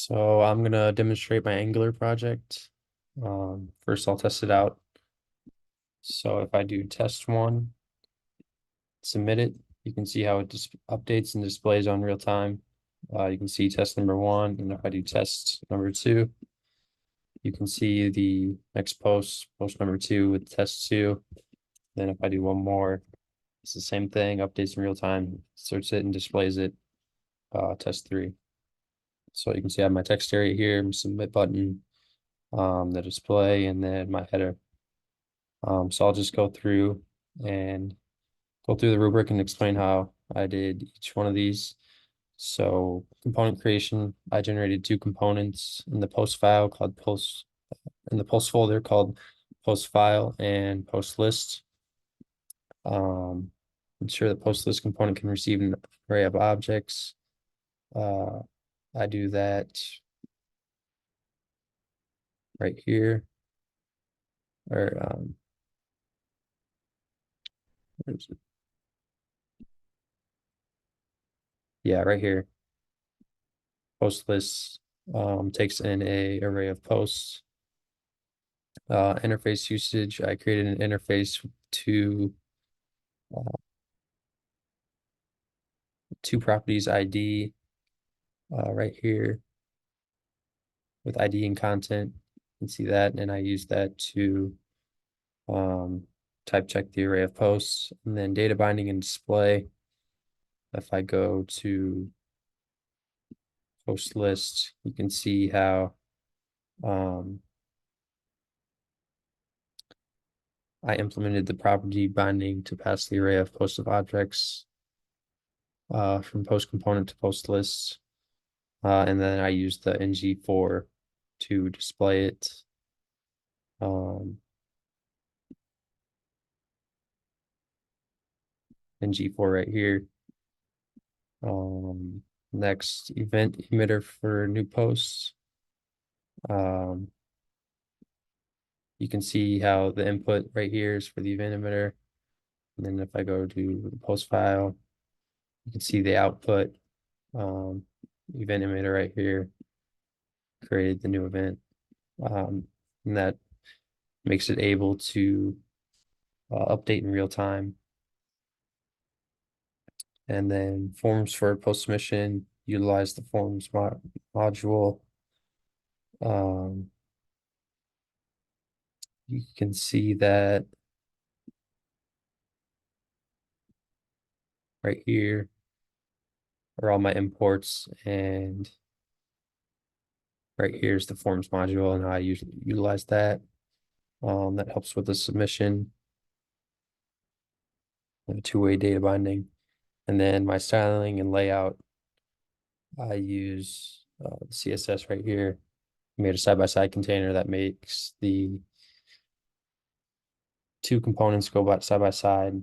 So I'm gonna demonstrate my Angular project. First I'll test it out. So if I do test one, submit it, you can see how it just updates and displays on real time. You can see test number one, and if I do test number two, you can see the next post number two with test two. Then if I do one more, it's the same thing, updates in real time, searches it and displays it, test three. So you can see I have my text area here, my submit button, the display, and then my header. So I'll just go through the rubric and explain how I did each one of these. So component creation, I generated two components in the post file called post in the post folder called post file and post list. Ensure the post list component can receive an array of objects. Uh, I do that right here, or where is it? Yeah, right here. Post list takes in a array of posts. Interface usage, I created an interface uh, to properties ID right here with ID and content. You can see that, and I use that to type check the array of posts. And then data binding and display, if I go to post list, you can see how I implemented the property binding to pass the array of post of objects from post component to post list. And then I use the ng4 to display it. ng4 right here. Next, event emitter for new posts. You can see how the input right here is for the event emitter. And then if I go to the post file, you can see the output event emitter right here created the new event. And that makes it able to update in real time. And then forms for post submission, utilize the forms module. You can see that right here are all my imports, and right here is the forms module, and I usually utilize that. That helps with the submission and two-way data binding. And then my styling and layout, I use CSS right here. I made a side-by-side container that makes the two components go side by side.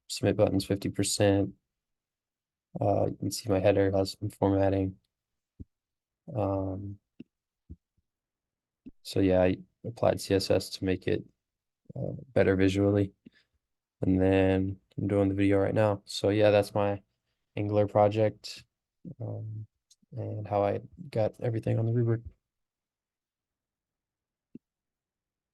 Submit buttons 50%. You can see my header has some formatting. So yeah, I applied CSS to make it better visually. And then I'm doing the video right now. So yeah, that's my Angular project and how I got everything on the rubric.